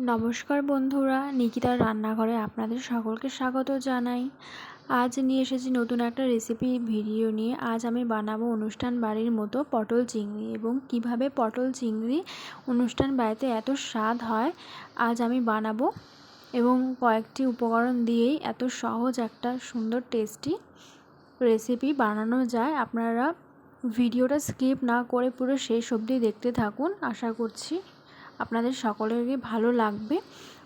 নমস্কার বন্ধুরা, নিকিতার রান্নাঘরে আপনাদের সকলকে স্বাগত জানাই। আজ নিয়ে এসেছি নতুন একটা রেসিপি ভিডিও নিয়ে। আজ আমি বানাবো অনুষ্ঠান বাড়ির মতো পটল চিংড়ি, এবং কিভাবে পটল চিংড়ি অনুষ্ঠান বাড়িতে এত স্বাদ হয় আজ আমি বানাবো, এবং কয়েকটি উপকরণ দিয়েই এত সহজ একটা সুন্দর টেস্টি রেসিপি বানানো যায়। আপনারা ভিডিওটা স্কিপ না করে পুরো শেষ অবধি দেখতে থাকুন। আশা করছি আপনাদের সকলেরই ভালো লাগবে,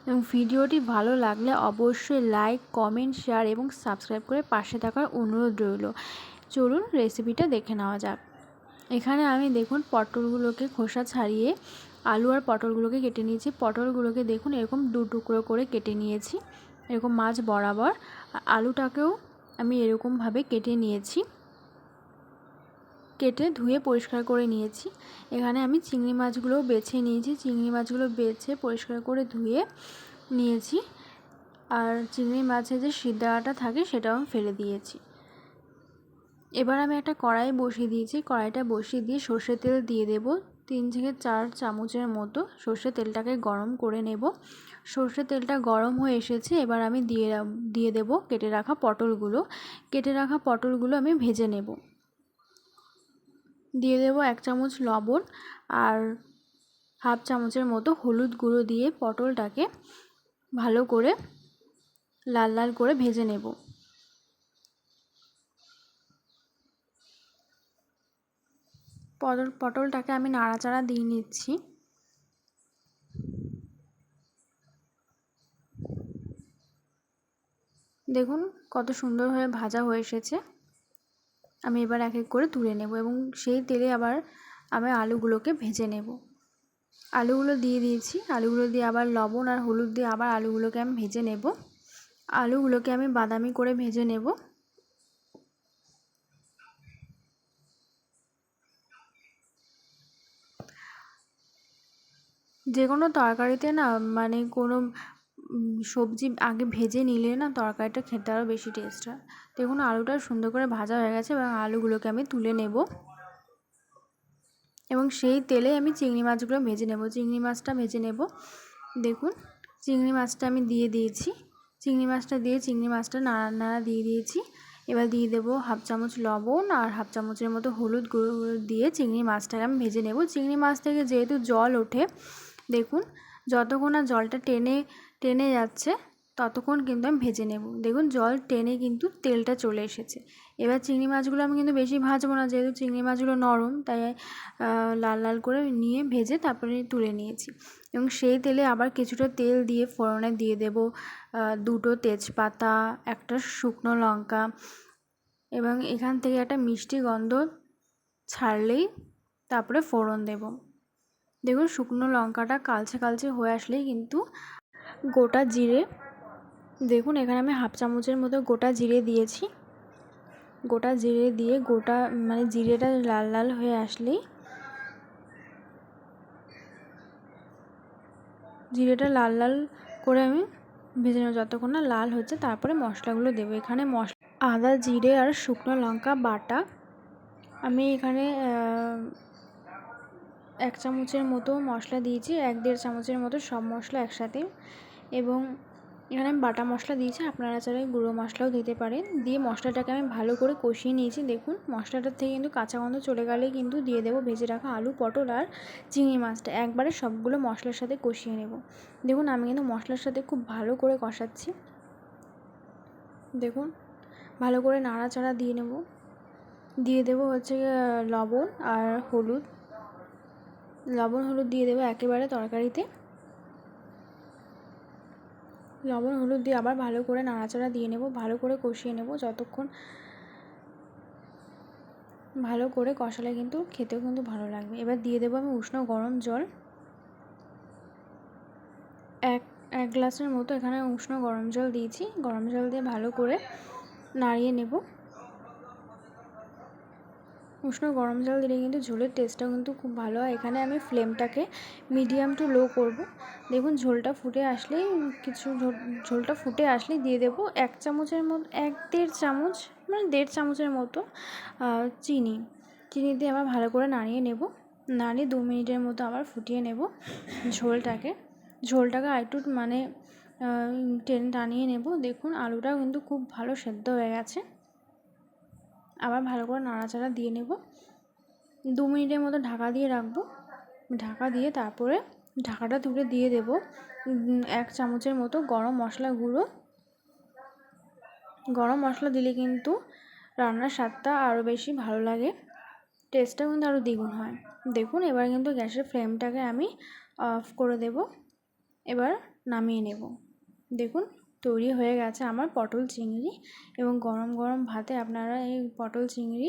এবং ভিডিওটি ভালো লাগলে অবশ্যই লাইক, কমেন্ট, শেয়ার এবং সাবস্ক্রাইব করে পাশে থাকার অনুরোধ রইল। চলুন রেসিপিটা দেখে নেওয়া যাক। এখানে আমি দেখুন পটলগুলোকে খোসা ছাড়িয়ে আলু আর পটলগুলোকে কেটে নিয়েছি। পটলগুলোকে দেখুন এরকম দু টুকরো করে কেটে নিয়েছি, এরকম মাঝ বরাবর। আলুটাকেও আমি এরকমভাবে কেটে নিয়েছি, কেটে ধুয়ে পরিষ্কার করে নিয়েছি। এখানে আমি চিংড়ি মাছগুলোও বেছে নিয়েছি, চিংড়ি মাছগুলো বেছে পরিষ্কার করে ধুয়ে নিয়েছি। আর চিংড়ি মাছের যে সিদ্ধাটা থাকে সেটাও আমি ফেলে দিয়েছি। এবার আমি একটা কড়াই বসিয়ে দিয়েছি। কড়াইটা বসিয়ে দিয়ে সর্ষের তেল দিয়ে দেব। 3 থেকে 4 চামচের মতো সর্ষের তেলটাকে গরম করে নেব। সর্ষের তেলটা গরম হয়ে এসেছে, এবার আমি দিয়ে দেব কেটে রাখা পটলগুলো। কেটে রাখা পটলগুলো আমি ভেজে নেব। দিয়ে দেব 1 চামচ লবণ আর হাফ চামচের মতো হলুদ গুঁড়ো দিয়ে পটলটাকে ভালো করে লাল লাল করে ভেজে নেব। পটলটাকে আমি নাড়াচাড়া দিয়ে নিচ্ছি। দেখুন কত সুন্দরভাবে ভাজা হয়ে এসেছে। আমি এবার এক এক করে তুলে নেব, এবং সেই তেলে আবার আমি আলুগুলোকে ভেজে নেব। আলুগুলো দিয়ে দিয়েছি, আলুগুলো দিয়ে আবার লবণ আর হলুদ দিয়ে আবার আলুগুলোকে আমি ভেজে নেব। আলুগুলোকে আমি বাদামি করে ভেজে নেব। যে কোনো তরকারিতে না মানে কোনো সবজি আগে ভেজে নিলে না তরকারিটা খেতে আরও বেশি টেস্ট হয়। দেখুন আলুটা সুন্দর করে ভাজা হয়ে গেছে, এবং আলুগুলোকে আমি তুলে নেব, এবং সেই তেলে আমি চিংড়ি মাছগুলো ভেজে নেব। চিংড়ি মাছটা ভেজে নেব। দেখুন চিংড়ি মাছটা আমি দিয়ে দিয়েছি। চিংড়ি মাছটা দিয়ে চিংড়ি মাছটা নাড়া দিয়ে দিয়েছি। এবার দিয়ে দেবো হাফ চামচ লবণ আর হাফ চামচের মতো হলুদ গুঁড়ো দিয়ে চিংড়ি মাছটাকে আমি ভেজে নেব। চিংড়ি মাছ থেকে যেহেতু জল ওঠে, দেখুন যতক্ষণ না জলটা টেনে যাচ্ছে ততক্ষণ কিন্তু আমি ভেজে নেব। দেখুন জল টেনে কিন্তু তেলটা চলে এসেছে। এবার চিংড়ি মাছগুলো আমি কিন্তু বেশি ভাজবো না, যেহেতু চিংড়ি মাছগুলো নরম, তাই লাল লাল করে নিয়ে ভেজে তারপরে তুলে নিয়েছি। এবং সেই তেলে আবার কিছুটা তেল দিয়ে ফোড়নে দিয়ে দেব 2টো তেজপাতা, একটা শুকনো লঙ্কা, এবং এখান থেকে একটা মিষ্টি গন্ধ ছাড়লেই তারপরে ফোড়ন দেব। দেখুন শুকনো লঙ্কাটা কালচে কালচে হয়ে আসলেই কিন্তু গোটা জিরে, দেখুন এখানে আমি হাফ চামচের মতো গোটা জিরে দিয়েছি। গোটা জিরে দিয়ে মানে জিরেটা লাল লাল হয়ে আসলেই, জিরেটা লাল লাল করে আমি ভেজে নেব যতক্ষণ না লাল হচ্ছে। তারপরে মশলাগুলো দেবো। এখানে আদা, জিরে আর শুকনো লঙ্কা বাটা আমি এখানে 1 চামচের মতো মশলা দিয়েছি, 1-1.5 চামচের মতো সব মশলা একসাথে। এবং এখানে আমি বাটা মশলা দিয়েছি, আপনারা চাইলে গুঁড়ো মশলাও দিতে পারেন। দিয়ে মশলাটাকে আমি ভালো করে কষিয়ে নিয়েছি। দেখুন মশলাটার থেকে কিন্তু কাঁচা গন্ধ চলে গেলেই কিন্তু দিয়ে দেবো ভেজে রাখা আলু, পটল আর চিংড়ি মাছটা। একবারে সবগুলো মশলার সাথে কষিয়ে নেব। দেখুন আমি কিন্তু মশলার সাথে খুব ভালো করে কষাচ্ছি। দেখুন ভালো করে নাড়াচাড়া দিয়ে নেব। দিয়ে দেবো হচ্ছে লবণ আর হলুদ। লবণ হলুদ দিয়ে দেবো একেবারে তরকারিতে। লবণ হলুদ দিয়ে আবার ভালো করে নাড়াচাড়া দিয়ে নেব, ভালো করে কষিয়ে নেব যতক্ষণ। ভালো করে কষালে কিন্তু খেতেও কিন্তু ভালো লাগবে। এবার দিয়ে দেবো আমি উষ্ণ গরম জল, এক গ্লাসের মতো এখানে উষ্ণ গরম জল দিয়েছি। গরম জল দিয়ে ভালো করে নাড়িয়ে নেব। উষ্ণ গরম জল দিলে কিন্তু ঝোলের টেস্টটাও কিন্তু খুব ভালো হয়। এখানে আমি ফ্লেমটাকে মিডিয়াম টু লো করব। দেখুন ঝোলটা ফুটে আসলেই ঝোলটা ফুটে আসলেই দিয়ে দেবো 1 চামচের মতো, 1-1.5 চামচ মানে 1.5 চামচের মতো চিনি দিয়ে আবার ভালো করে নাড়িয়ে নেব। নাড়িয়ে 2 মিনিটের মতো আবার ফুটিয়ে নেব ঝোলটাকে। ঝোলটাকে আরেকটু মানে টানিয়ে নেব। দেখুন আলুটাও কিন্তু খুব ভালো সেদ্ধ হয়ে গেছে। আবার ভালো করে নাড়াচাড়া দিয়ে নেব। 2 মিনিটের মতো ঢাকা দিয়ে রাখবো। ঢাকা দিয়ে তারপরে ঢাকাটা তুলে দিয়ে দেব 1 চামচের মতো গরম মশলা গুঁড়ো। গরম মশলা দিলে কিন্তু রান্নার স্বাদটা আরও বেশি ভালো লাগে, টেস্টটা কিন্তু আরও দ্বিগুণ হয়। দেখুন এবার কিন্তু গ্যাসের ফ্লেমটাকে আমি অফ করে দেব। এবার নামিয়ে নেব। দেখুন তৈরি হয়ে গেছে আমার পটল চিংড়ি, এবং গরম গরম ভাতে আপনারা এই পটল চিংড়ি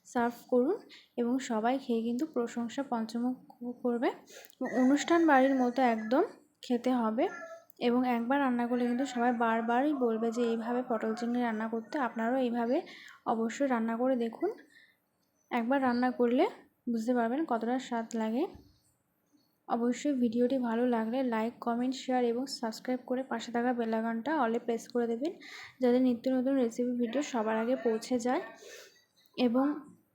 সার্ভ করুন এবং সবাই খেয়ে কিন্তু প্রশংসা পঞ্চমুখ করবে। অনুষ্ঠান বাড়ির মতো একদম খেতে হবে, এবং একবার রান্না করলে কিন্তু সবাই বারবারই বলবে যে এইভাবে পটল চিংড়ি রান্না করতে। আপনারাও এইভাবে অবশ্যই রান্না করে দেখুন। একবার রান্না করলে বুঝতে পারবেন কতটা স্বাদ লাগে। অবশ্যই ভিডিওটি ভালো লাগলে লাইক, কমেন্ট, শেয়ার এবং সাবস্ক্রাইব করে পাশে থাকা বেল আইকনটা অলে প্রেস করে দেবেন, যাতে নিত্য নতুন রেসিপি ভিডিও সবার আগে পৌঁছে যায়। এবং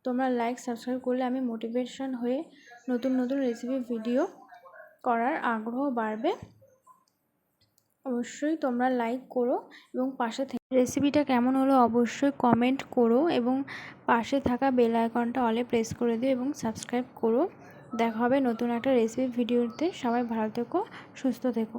তোমরা লাইক সাবস্ক্রাইব করলে আমি মোটিভেশন হয়ে নতুন নতুন রেসিপি ভিডিও করার আগ্রহ বাড়বে। অবশ্যই তোমরা লাইক করো এবং পাশে রেসিপিটা কেমন হলো অবশ্যই কমেন্ট করো, এবং পাশে থাকা বেল আইকনটা অলে প্রেস করে দিও এবং সাবস্ক্রাইব করো। দেখা হবে নতুন একটা রেসিপি ভিডিওতে। সবাই ভালো থেকো, সুস্থ থেকো।